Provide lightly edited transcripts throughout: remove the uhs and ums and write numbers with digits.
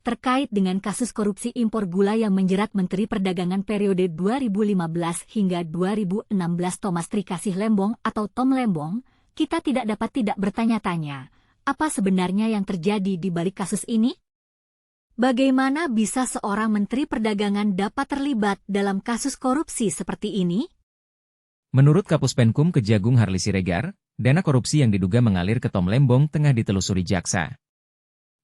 terkait dengan kasus korupsi impor gula yang menjerat Menteri Perdagangan periode 2015 hingga 2016 Thomas Trikasih Lembong atau Tom Lembong, kita tidak dapat tidak bertanya-tanya, apa sebenarnya yang terjadi di balik kasus ini? Bagaimana bisa seorang Menteri Perdagangan dapat terlibat dalam kasus korupsi seperti ini? Menurut Kapus Penkum Kejagung Harli Siregar, dana korupsi yang diduga mengalir ke Tom Lembong tengah ditelusuri jaksa.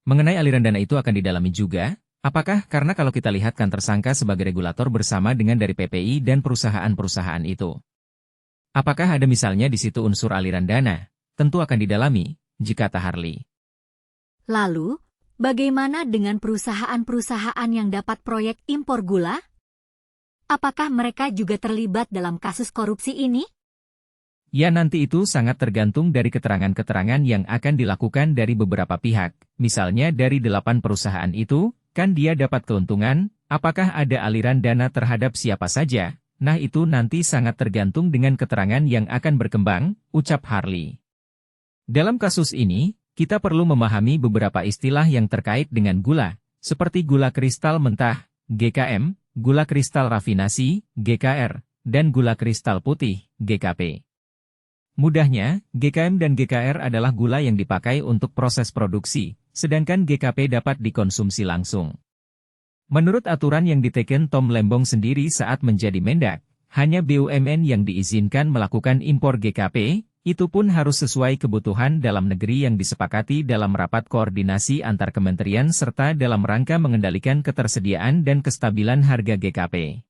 Mengenai aliran dana itu akan didalami juga, apakah karena kalau kita lihat kan tersangka sebagai regulator bersama dengan dari PPI dan perusahaan-perusahaan itu. Apakah ada misalnya di situ unsur aliran dana? Tentu akan didalami, jika Harli. Lalu, bagaimana dengan perusahaan-perusahaan yang dapat proyek impor gula? Apakah mereka juga terlibat dalam kasus korupsi ini? Ya, nanti itu sangat tergantung dari keterangan-keterangan yang akan dilakukan dari beberapa pihak. Misalnya dari 8 perusahaan itu, kan dia dapat keuntungan, apakah ada aliran dana terhadap siapa saja? Nah itu nanti sangat tergantung dengan keterangan yang akan berkembang, ucap Harli. Dalam kasus ini, kita perlu memahami beberapa istilah yang terkait dengan gula, seperti gula kristal mentah, GKM, gula kristal rafinasi, GKR, dan gula kristal putih, GKP. Mudahnya, GKM dan GKR adalah gula yang dipakai untuk proses produksi, sedangkan GKP dapat dikonsumsi langsung. Menurut aturan yang diteken Tom Lembong sendiri saat menjadi Mendak, hanya BUMN yang diizinkan melakukan impor GKP, itu pun harus sesuai kebutuhan dalam negeri yang disepakati dalam rapat koordinasi antar kementerian serta dalam rangka mengendalikan ketersediaan dan kestabilan harga GKP.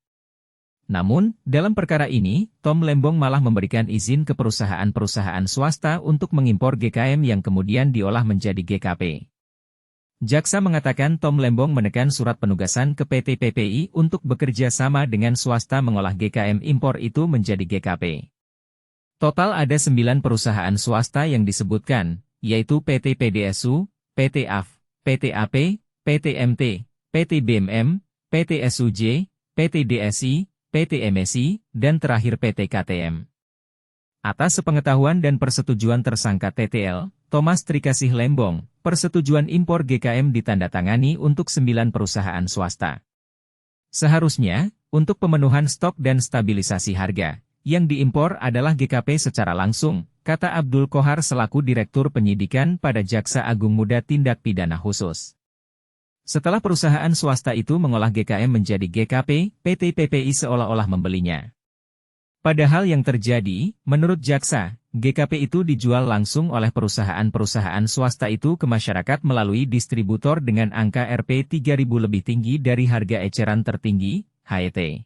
Namun, dalam perkara ini, Tom Lembong malah memberikan izin ke perusahaan-perusahaan swasta untuk mengimpor GKM yang kemudian diolah menjadi GKP. Jaksa mengatakan Tom Lembong menekan surat penugasan ke PT PPI untuk bekerja sama dengan swasta mengolah GKM impor itu menjadi GKP. Total ada 9 perusahaan swasta yang disebutkan, yaitu PT PDSU, PT AF, PT AP, PT MT, PT BMM, PT SUJ, PT DSI, PT MSI, dan terakhir PT KTM. Atas sepengetahuan dan persetujuan tersangka TTL, Thomas Trikasih Lembong, persetujuan impor GKM ditandatangani untuk 9 perusahaan swasta. Seharusnya, untuk pemenuhan stok dan stabilisasi harga, yang diimpor adalah GKP secara langsung, kata Abdul Kohar selaku Direktur Penyidikan pada Jaksa Agung Muda Tindak Pidana Khusus. Setelah perusahaan swasta itu mengolah GKM menjadi GKP, PT PPI seolah-olah membelinya. Padahal yang terjadi, menurut jaksa, GKP itu dijual langsung oleh perusahaan-perusahaan swasta itu ke masyarakat melalui distributor dengan angka Rp 3.000 lebih tinggi dari harga eceran tertinggi, HET.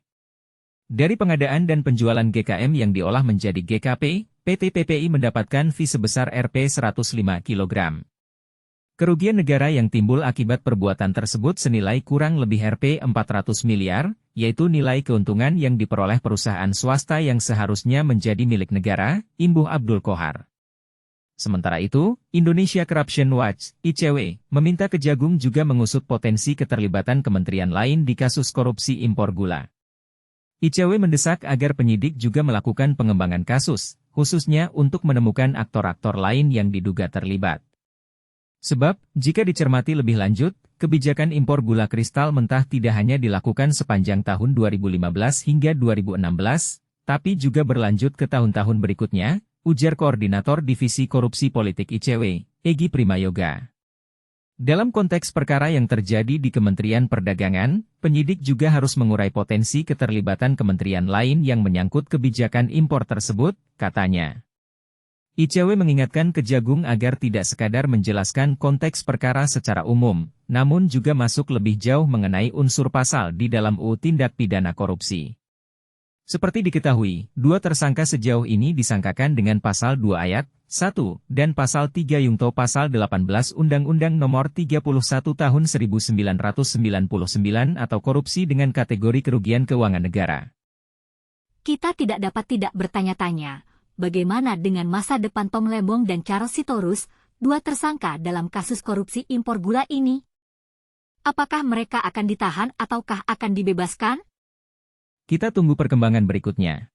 Dari pengadaan dan penjualan GKM yang diolah menjadi GKP, PT PPI mendapatkan fee sebesar Rp 105 kg. Kerugian negara yang timbul akibat perbuatan tersebut senilai kurang lebih Rp 400 miliar, yaitu nilai keuntungan yang diperoleh perusahaan swasta yang seharusnya menjadi milik negara, imbuh Abdul Kohar. Sementara itu, Indonesia Corruption Watch, ICW, meminta Kejagung juga mengusut potensi keterlibatan kementerian lain di kasus korupsi impor gula. ICW mendesak agar penyidik juga melakukan pengembangan kasus, khususnya untuk menemukan aktor-aktor lain yang diduga terlibat. Sebab, jika dicermati lebih lanjut, kebijakan impor gula kristal mentah tidak hanya dilakukan sepanjang tahun 2015 hingga 2016, tapi juga berlanjut ke tahun-tahun berikutnya, ujar Koordinator Divisi Korupsi Politik ICW, Egy Primayoga. Dalam konteks perkara yang terjadi di Kementerian Perdagangan, penyidik juga harus mengurai potensi keterlibatan kementerian lain yang menyangkut kebijakan impor tersebut, katanya. ICW mengingatkan Kejagung agar tidak sekadar menjelaskan konteks perkara secara umum, namun juga masuk lebih jauh mengenai unsur pasal di dalam UU Tindak Pidana Korupsi. Seperti diketahui, 2 tersangka sejauh ini disangkakan dengan pasal 2 ayat 1 dan pasal 3 Yungto pasal 18 Undang-Undang Nomor 31 Tahun 1999 atau korupsi dengan kategori kerugian keuangan negara. Kita tidak dapat tidak bertanya-tanya. Bagaimana dengan masa depan Tom Lembong dan Charles Sitorus, 2 tersangka dalam kasus korupsi impor gula ini? Apakah mereka akan ditahan ataukah akan dibebaskan? Kita tunggu perkembangan berikutnya.